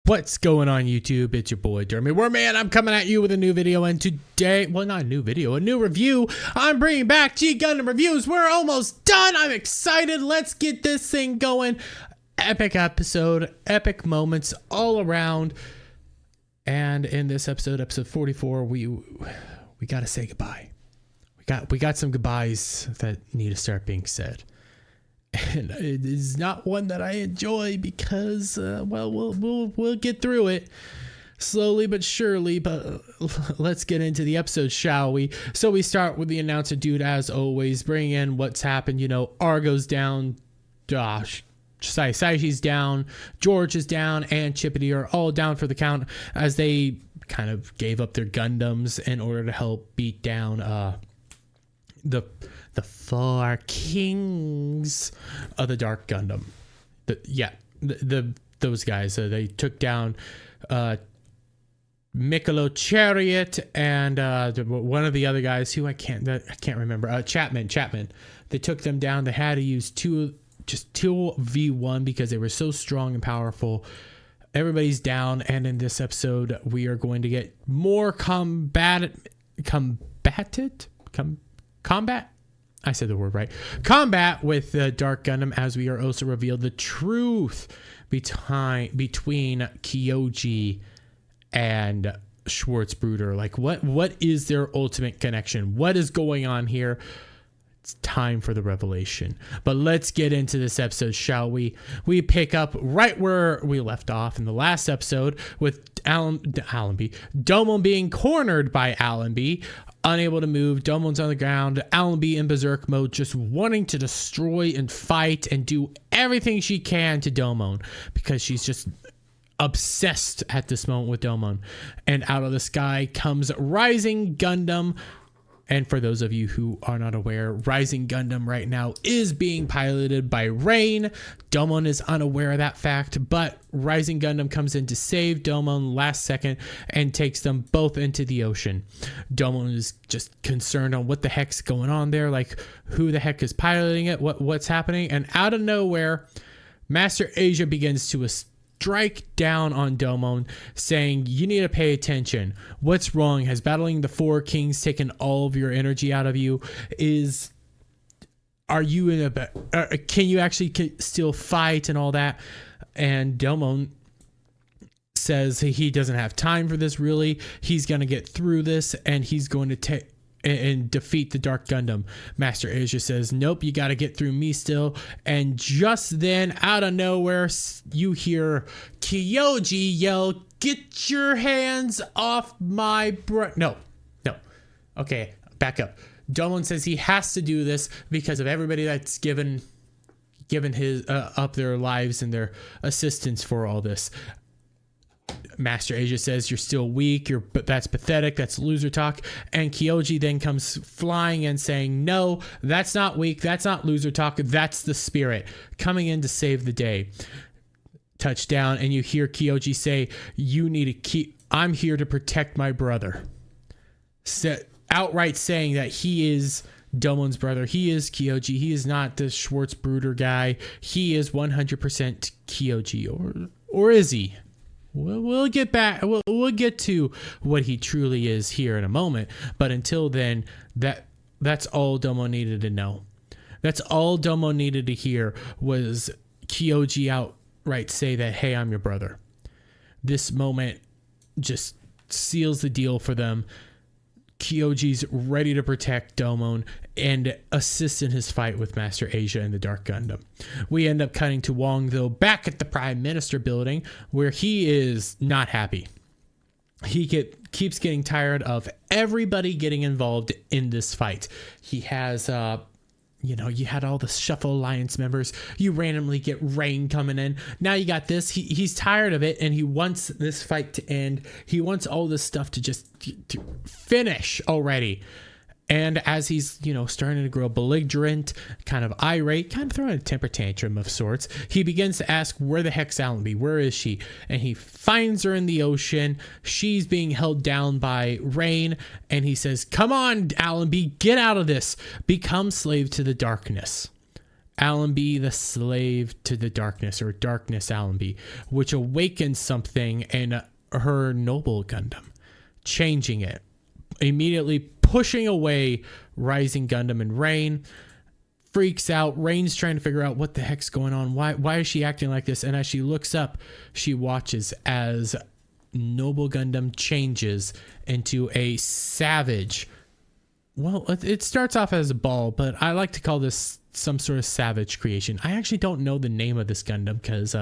What's going on, YouTube? It's your boy Dermy Warman. I'm coming at you with a new video, and today, well, not a new video, a new review. I'm bringing back G Gundam reviews. We're almost done. I'm excited. Let's get this thing going. Epic episode, epic moments all around. And in this episode 44, we got to say goodbye. We got some goodbyes that need to start being said. And it is not one that I enjoy because, well, we'll get through it slowly but surely. But let's get into the episode, shall we? So we start with the announcer dude, as always, bring in what's happened. You know, Argo's down, Saishi's down, George is down, and Chippity are all down for the count as they kind of gave up their Gundams in order to help beat down the four kings of the Dark Gundam. Those guys. They took down Mikkalo Chariot and one of the other guys who I can't remember. Chapman. They took them down. They had to use 2v1 because they were so strong and powerful. Everybody's down, and in this episode, we are going to get more combat. I said the word right. Combat with Dark Gundam, as we are also revealed the truth between Kyoji and Schwarz Bruder. Like, what is their ultimate connection? What is going on here? It's time for the revelation. But let's get into this episode, shall we? We pick up right where we left off in the last episode with Allenby. Domon being cornered by Allenby. Unable to move, Domon's on the ground, Allenby in berserk mode, just wanting to destroy and fight and do everything she can to Domon because she's just obsessed at this moment with Domon. And out of the sky comes Rising Gundam. And for those of you who are not aware, Rising Gundam right now is being piloted by Rain. Domon is unaware of that fact, but Rising Gundam comes in to save Domon last second and takes them both into the ocean. Domon is just concerned on what the heck's going on there, like who the heck is piloting it, what's happening. And out of nowhere, Master Asia begins to strike down on Domon, saying, you need to pay attention. What's wrong? Has battling the four kings taken all of your energy out of you? Can you actually still fight and all that? And Domon says he doesn't have time for this, really. He's going to get through this, and he's going to take and defeat the Dark Gundam. Master Asia says, nope, you got to get through me still. And just then, out of nowhere, you hear Kyoji yell, get your hands off my No. Okay, back up. Domon says he has to do this because of everybody that's given his up their lives and their assistance for all this. Master Asia says, you're still weak, that's pathetic, that's loser talk. And Kyoji then comes flying and saying, no, that's not weak, that's not loser talk, that's the spirit coming in to save the day. Touchdown, and you hear Kyoji say, I'm here to protect my brother. Outright saying that he is Domon's brother. He is Kyoji. He is not the Schwarz Bruder guy. He is 100% Kyoji, or is he? We'll get back. We'll get to what he truly is here in a moment. But until then, that's all Domon needed to know. That's all Domon needed to hear was Kyoji outright say that, hey, I'm your brother. This moment just seals the deal for them. Kyoji's ready to protect Domon and assist in his fight with Master Asia and the Dark Gundam. We end up cutting to Wong, though, back at the Prime Minister building, where he is not happy. He keeps getting tired of everybody getting involved in this fight. He has you had all the Shuffle Alliance members. You randomly get Rain coming in. Now you got this. He's tired of it, and he wants this fight to end. He wants all this stuff to just to finish already. And as he's, starting to grow belligerent, kind of irate, kind of throwing a temper tantrum of sorts, he begins to ask, where the heck's Allenby? Where is she? And he finds her in the ocean. She's being held down by Rain. And he says, come on, Allenby, get out of this. Become slave to the darkness. Allenby, the slave to the darkness, or darkness Allenby, which awakens something in her noble Gundam, changing it, immediately pushing away Rising Gundam and Rain. Freaks out. Rain's trying to figure out what the heck's going on. Why is she acting like this? And as she looks up, she watches as Noble Gundam changes into a savage. Well, it starts off as a ball, but I like to call this some sort of savage creation. I actually don't know the name of this Gundam because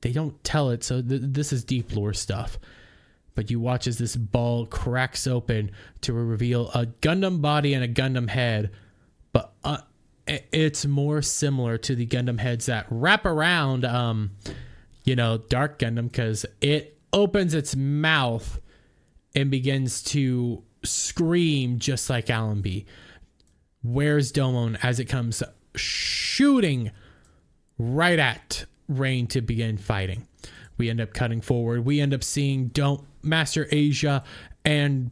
they don't tell it, so this is deep lore stuff. But you watch as this ball cracks open to reveal a Gundam body and a Gundam head, but it's more similar to the Gundam heads that wrap around, Dark Gundam, because it opens its mouth and begins to scream just like Allenby. Where's Domon as it comes shooting right at Rain to begin fighting? We end up cutting forward. We end up seeing Master Asia and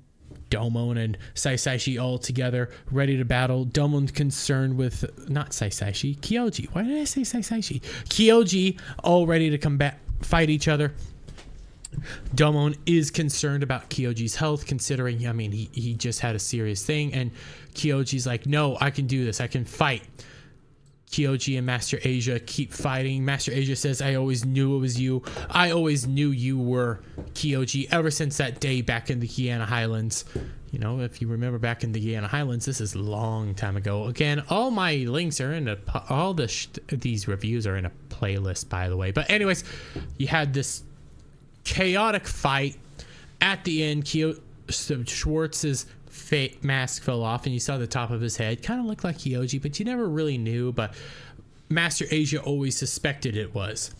Domon and Saisashi all together, ready to battle. Domon concerned with, not Saisashi, Kyoji. Why did I say Saisashi? Kyoji all ready to fight each other. Domon is concerned about Kyoji's health, considering, he just had a serious thing, and Kyoji's like, no, I can do this. I can fight. Kyoji and Master Asia keep fighting. Master Asia says, I always knew it was you. I always knew you were Kyoji ever since that day back in the Guiana Highlands. If you remember back in the Guiana Highlands, this is a long time ago. Again, all my links are in these reviews are in a playlist, by the way. But anyways, you had this chaotic fight. At the end, Schwartz's mask fell off and you saw the top of his head. Kind of looked like Kyoji, but you never really knew. But Master Asia always suspected it was.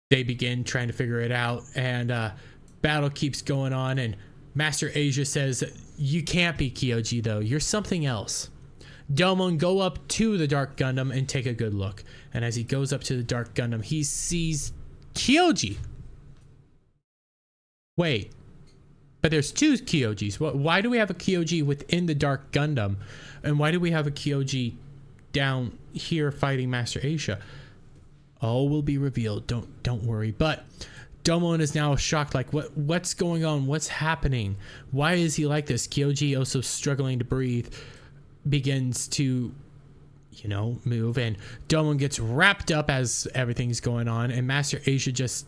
They begin trying to figure it out, and battle keeps going on, and Master Asia says, you can't be Kyoji though, you're something else. Domon, go up to the Dark Gundam and take a good look. And as he goes up to the Dark Gundam, he sees Kyoji. Wait, but there's two Kyojis. Why do we have a Kyoji within the Dark Gundam? And why do we have a Kyoji down here fighting Master Asia? All will be revealed. Don't worry. But Domon is now shocked, like, what's going on? What's happening? Why is he like this? Kyoji, also struggling to breathe, begins to, move, and Domon gets wrapped up as everything's going on, and Master Asia just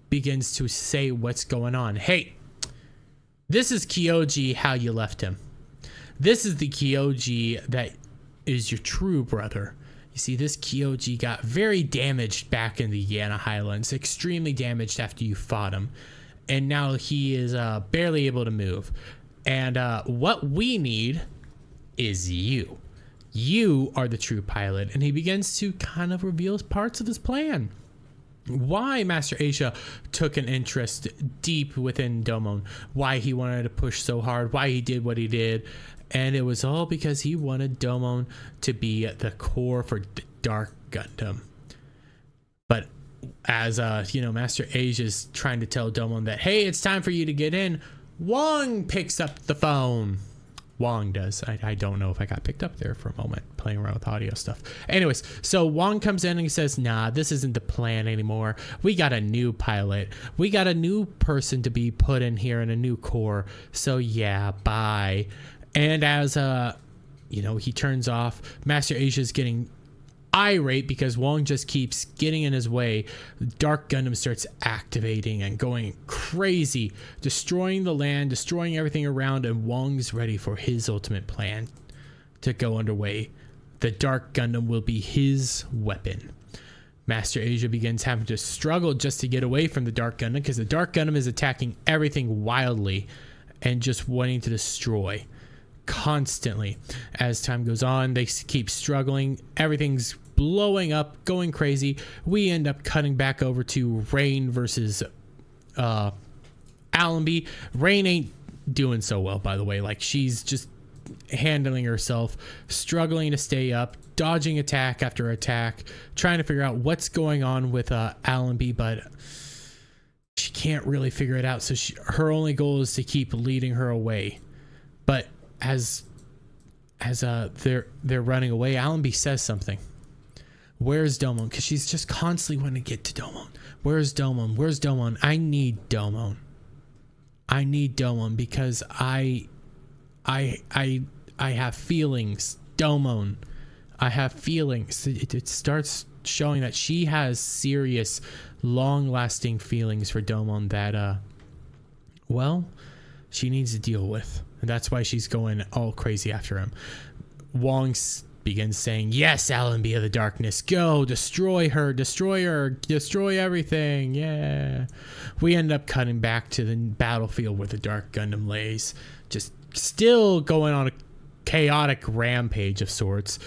begins to say what's going on. Hey, this is Kyoji how you left him. This is the Kyoji that is your true brother. You see, this Kyoji got very damaged back in the Guiana Highlands, extremely damaged after you fought him, and now he is barely able to move. And what we need is you. You are the true pilot. And he begins to kind of reveal parts of his plan. Why Master Asia took an interest deep within Domon, why he wanted to push so hard, why he did what he did. And it was all because he wanted Domon to be at the core for the Dark Gundam. But as Master Asia's trying to tell Domon that, hey, it's time for you to get in, Wong picks up the phone. Wong does. I don't know if I got picked up there for a moment, playing around with audio stuff. Anyways, so Wong comes in and he says, nah, this isn't the plan anymore. We got a new pilot. We got a new person to be put in here and a new core. So yeah, bye. And as he turns off, Master Asia's getting irate because Wong just keeps getting in his way. Dark Gundam starts activating and going crazy, destroying the land, destroying everything around, and Wong's ready for his ultimate plan to go underway. The Dark Gundam will be his weapon. Master Asia begins having to struggle just to get away from the Dark Gundam because the Dark Gundam is attacking everything wildly and just wanting to destroy constantly. As time goes on, they keep struggling. Everything's blowing up, going crazy. We end up cutting back over to Rain versus Allenby. Rain ain't doing so well, by the way. Like, she's just handling herself, struggling to stay up, dodging attack after attack, trying to figure out what's going on with Allenby, but she can't really figure it out. So her only goal is to keep leading her away. But as they're running away, Allenby says something. Where's Domon? Because she's just constantly wanting to get to Domon. Where's Domon? Where's Domon? I need Domon. I need Domon because I have feelings. Domon. I have feelings. It starts showing that she has serious, long-lasting feelings for Domon that, well, she needs to deal with. And that's why she's going all crazy after him. Wong begins saying, yes, Allenby of the Darkness, go, destroy her, destroy everything, yeah. We end up cutting back to the battlefield where the Dark Gundam lays, just still going on a chaotic rampage of sorts,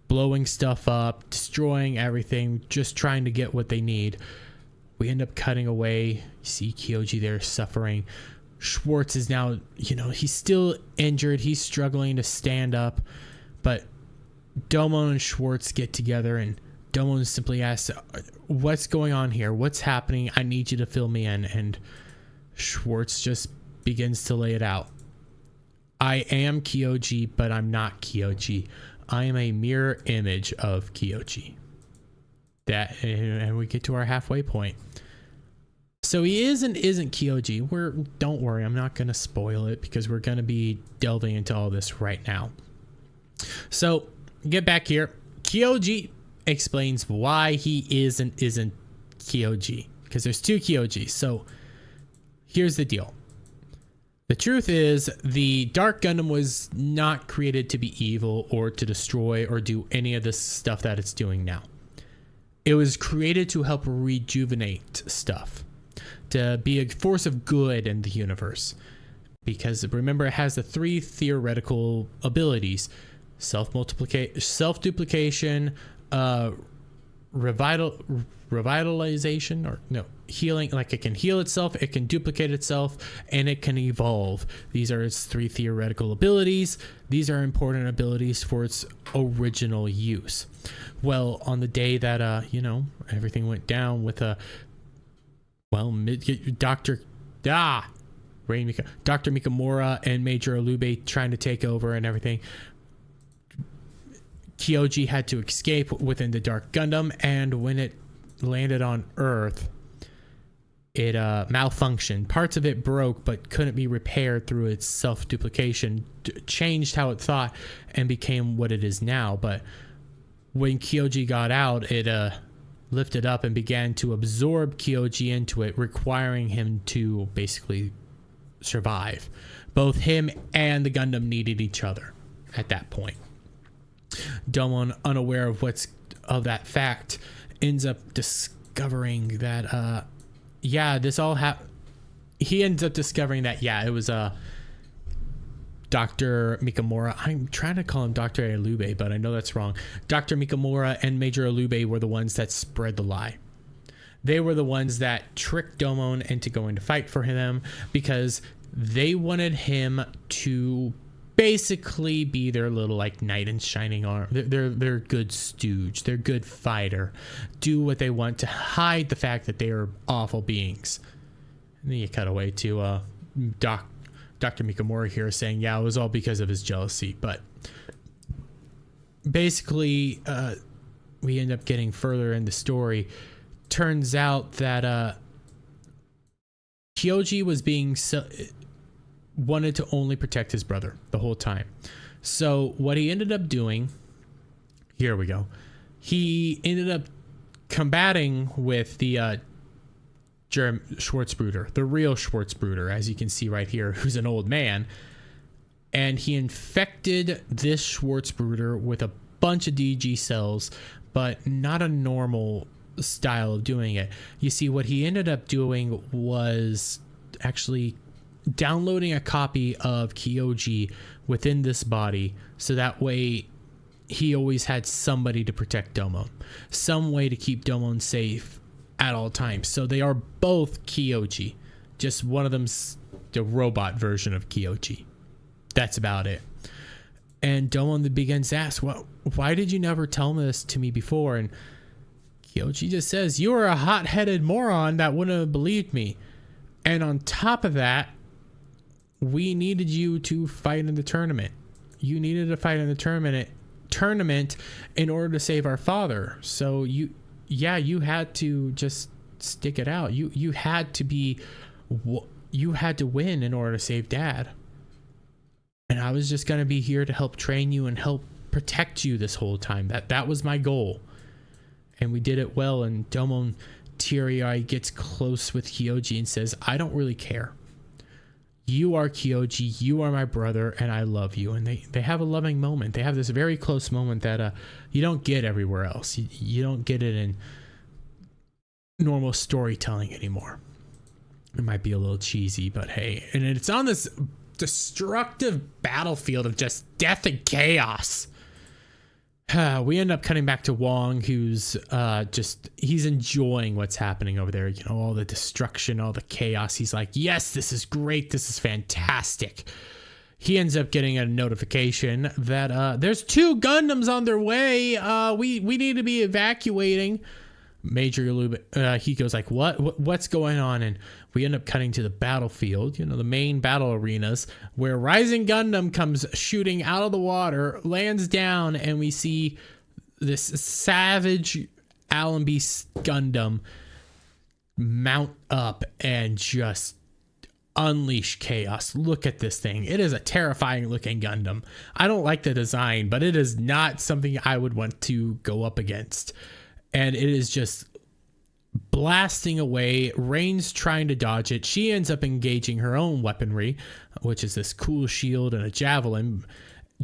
blowing stuff up, destroying everything, just trying to get what they need. We end up cutting away. You see Kyoji there suffering. Schwarz is now, he's still injured. He's struggling to stand up, but Domon and Schwarz get together, and Domon simply asks, what's going on here? What's happening? I need you to fill me in. And Schwarz just begins to lay it out. I am Kyoji, but I'm not Kyoji. I am a mirror image of Kyoji. And we get to our halfway point. So he isn't Kyoji. Don't worry, I'm not going to spoil it because we're going to be delving into all this right now. So get back here. Kyoji explains why he isn't Kyoji, because there's two Kyojis. So here's the deal. The truth is, the Dark Gundam was not created to be evil or to destroy or do any of this stuff that it's doing now. It was created to help rejuvenate stuff, to be a force of good in the universe. Because remember, it has the three theoretical abilities: self-duplication, revitalization, or no, healing. Like, it can heal itself, it can duplicate itself, and it can evolve. These are its three theoretical abilities. These are important abilities for its original use. Well, on the day that everything went down with Dr. Mikamura and Major Alube trying to take over and everything, Kyoji had to escape within the Dark Gundam, and when it landed on Earth, it malfunctioned. Parts of it broke but couldn't be repaired through its self-duplication, changed how it thought, and became what it is now. But when Kyoji got out, it lifted up and began to absorb Kyoji into it, requiring him to basically survive. Both him and the Gundam needed each other at that point. Domon, unaware of that fact, ends up discovering that this all happened. He ends up discovering that it was Dr. Mikamura. I'm trying to call him Dr. Alube, but I know that's wrong. Dr. Mikamura and Major Alube were the ones that spread the lie. They were the ones that tricked Domon into going to fight for him because they wanted him to basically be their little knight in shining armor. They're good stooge. They're good fighter. Do what they want to hide the fact that they are awful beings. And then you cut away to Dr. Mikamura here saying, it was all because of his jealousy. But basically, we end up getting further in the story. Turns out that Kyoji was wanted to only protect his brother the whole time. So what he ended up doing, here we go. He ended up combating with the Schwarzbruder, the real Schwarzbruder, as you can see right here, who's an old man. And he infected this Schwarzbruder with a bunch of DG cells, but not a normal style of doing it. You see, what he ended up doing was actually downloading a copy of Kyoji within this body, so that way he always had somebody to protect Domon, some way to keep Domon safe at all times. So they are both Kyoji, just one of them's the robot version of Kyoji. That's about it. And Domon begins to ask, why did you never tell this to me before? And Kyoji just says, you are a hot-headed moron that wouldn't have believed me. And on top of that, we needed you to fight in the tournament. You needed to fight in the tournament tournament in order to save our father. So you had to just stick it out. You had to win in order to save Dad. And I was just going to be here to help train you and help protect you this whole time. That was my goal. And we did it well. And Domon teary-eyed gets close with Kyoji and says, I don't really care. You are Kyoji, you are my brother, and I love you. And they have a loving moment. They have this very close moment that you don't get everywhere else. You don't get it in normal storytelling anymore. It might be a little cheesy, but hey. And it's on this destructive battlefield of just death and chaos. We end up cutting back to Wong, who's he's enjoying what's happening over there. You know, all the destruction, all the chaos. He's like, yes, this is great. This is fantastic. He ends up getting a notification that there's 2 Gundams on their way. We need to be evacuating. Major he goes like, what's going on? And we end up cutting to the battlefield, you know, the main battle arenas, where Rising Gundam comes shooting out of the water, lands down, and we see this savage Allenby Gundam mount up and just unleash chaos. Look at this thing. It is a terrifying looking Gundam. I don't like the design, but it is not something I would want to go up against. And it is just blasting away. Rain's trying to dodge it. She ends up engaging her own weaponry, which is this cool shield and a javelin,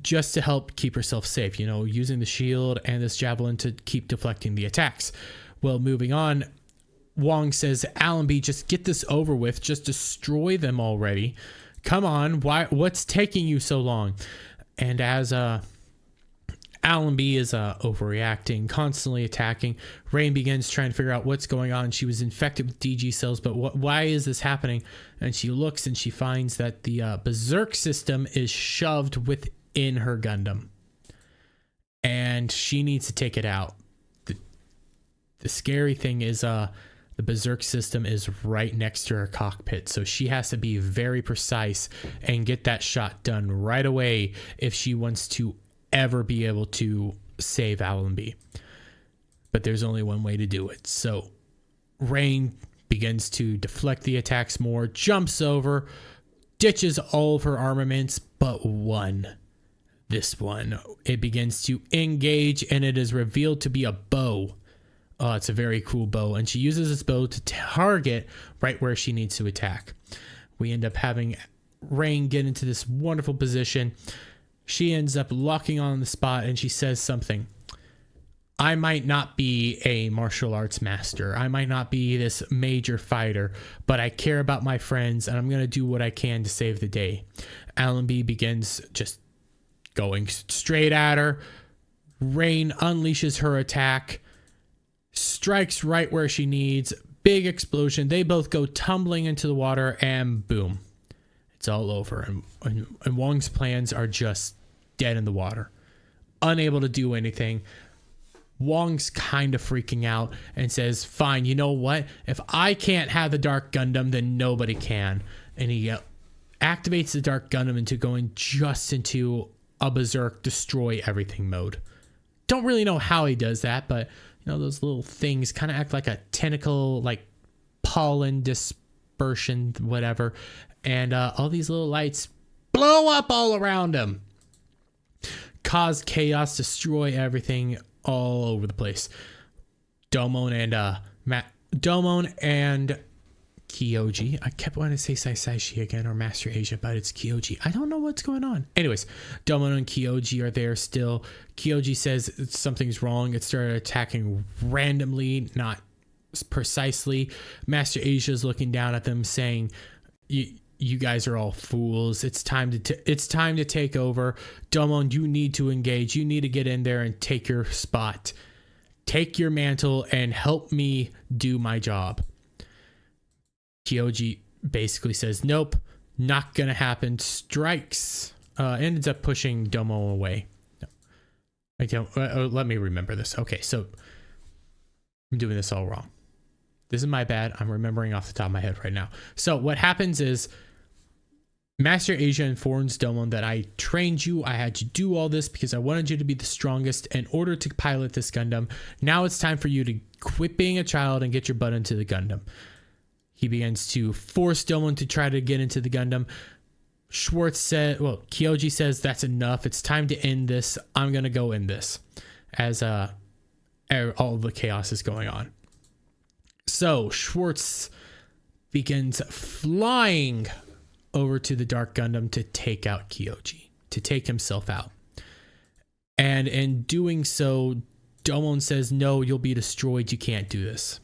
just to help keep herself safe, you know, using the shield and this javelin to keep deflecting the attacks. Well, moving on, Wong says, Allenby, just get this over with. Just destroy them already. Come on. What's taking you so long? And as Allenby is overreacting, constantly attacking, Rain begins trying to figure out what's going on. She was infected with DG cells, but why is this happening? And she looks and she finds that the Berserk system is shoved within her Gundam. And she needs to take it out. The scary thing is the Berserk system is right next to her cockpit, so she has to be very precise and get that shot done right away if she wants to ever be able to save Allenby. But there's only one way to do it. So Rain begins to deflect the attacks more, jumps over, ditches all of her armaments but one. This one, it begins to engage, and it is revealed to be a bow. It's a very cool bow, and she uses this bow to target right where she needs to attack. We end up having Rain get into this wonderful position. She ends up locking on the spot, and she says something. I might not be a martial arts master. I might not be this major fighter, but I care about my friends, and I'm going to do what I can to save the day. Allenby begins just going straight at her. Rain unleashes her attack, strikes right where she needs. Big explosion. They both go tumbling into the water, and boom. It's all over, and Wong's plans are just dead in the water, unable to do anything. Wong's kind of freaking out and says, fine, you know what? If I can't have the Dark Gundam, then nobody can. And he activates the Dark Gundam into going just into a Berserk destroy everything mode. Don't really know how he does that, but you know, those little things kind of act like a tentacle, like pollen dispersion, whatever. And all these little lights blow up all around him. Cause chaos, destroy everything all over the place. Domon and Kyoji. I kept wanting to say Saishi again, or Master Asia, but it's Kyoji. I don't know what's going on. Anyways, Domon and Kyoji are there still. Kyoji says something's wrong. It started attacking randomly, not precisely. Master Asia is looking down at them saying, you guys are all fools. It's time to take over. Domon, you need to engage. You need to get in there and take your spot. Take your mantle and help me do my job. Kyoji basically says, nope, not gonna happen. Strikes. Ends up pushing Domon away. No. I don't. Let me remember this. Okay, so I'm doing this all wrong. This is my bad. I'm remembering off the top of my head right now. So what happens is Master Asia informs Domon that I trained you. I had to do all this because I wanted you to be the strongest in order to pilot this Gundam. Now it's time for you to quit being a child and get your butt into the Gundam. He begins to force Domon to try to get into the Gundam. Schwarz said, well, Kyoji says that's enough. It's time to end this. I'm going to go end this as all the chaos is going on. So Schwarz begins flying over to the Dark Gundam to take out Kyoji, to take himself out. And in doing so, Domon says, no, you'll be destroyed. You can't do this.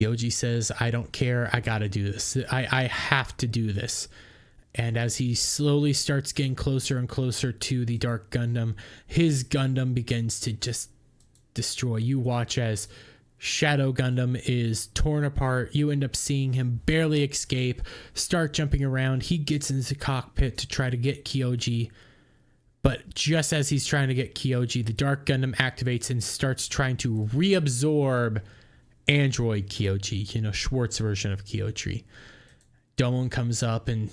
Kyoji says, I don't care. I got to do this. I have to do this. And as he slowly starts getting closer and closer to the Dark Gundam, his Gundam begins to just destroy. You watch as Shadow Gundam is torn apart. You end up seeing him barely escape, start jumping around. He gets into the cockpit to try to get Kyoji. But just as he's trying to get Kyoji, the Dark Gundam activates and starts trying to reabsorb android Kyoji, you know, Schwarz version of Kyoji. Domon comes up and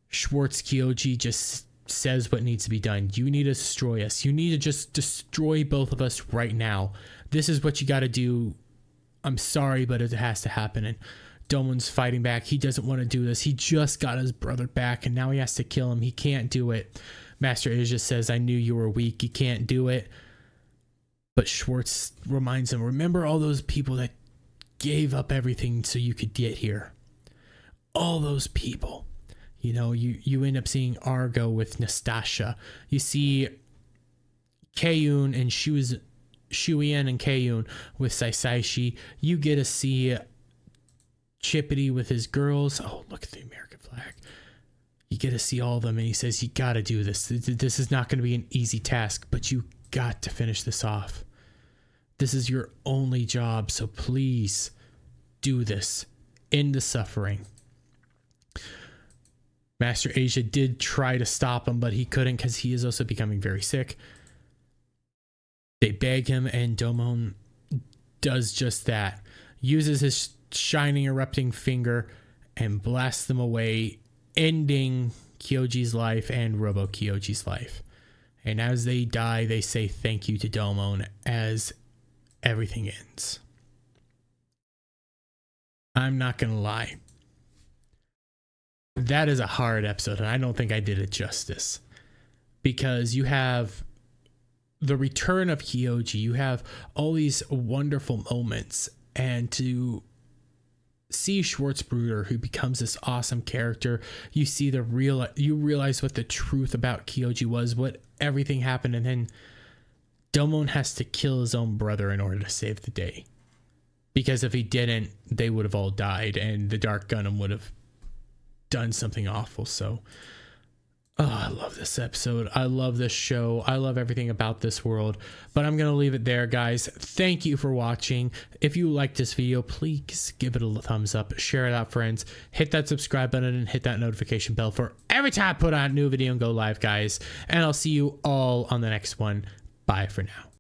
Schwarz Kyoji just says what needs to be done. You need to destroy us. You need to just destroy both of us right now. This is what you got to do. I'm sorry, but it has to happen. And Domon's fighting back. He doesn't want to do this. He just got his brother back and now he has to kill him. He can't do it. Master Asia says, I knew you were weak. You can't do it. But Schwarz reminds him, remember all those people that gave up everything so you could get here. All those people. You know, you end up seeing Argo with Nastasha. You see Kayun and Shuyen and Kayun with Saisaishi. You get to see Chippity with his girls. Oh, look at the American flag. You get to see all of them, and he says, you got to do this. This is not going to be an easy task, but you got to finish this off. This is your only job, so please do this. End the suffering. Master Asia did try to stop him, but he couldn't because he is also becoming very sick. They beg him, and Domon does just that. Uses his shining, erupting finger and blasts them away, ending Kyoji's life and Robo Kyoji's life. And as they die, they say thank you to Domon as everything ends. I'm not going to lie. That is a hard episode, and I don't think I did it justice. Because you have the return of Kyoji, you have all these wonderful moments, and to see Schwarzbruder, who becomes this awesome character, you see you realize what the truth about Kyoji was, what everything happened, and then Domon has to kill his own brother in order to save the day. Because if he didn't, they would have all died, and the Dark Gundam would have done something awful. So I love this episode. I love this show. I love everything about this world. But I'm going to leave it there, guys. Thank you for watching. If you liked this video, please give it a thumbs up. Share it out, friends. Hit that subscribe button and hit that notification bell for every time I put out a new video and go live, guys. And I'll see you all on the next one. Bye for now.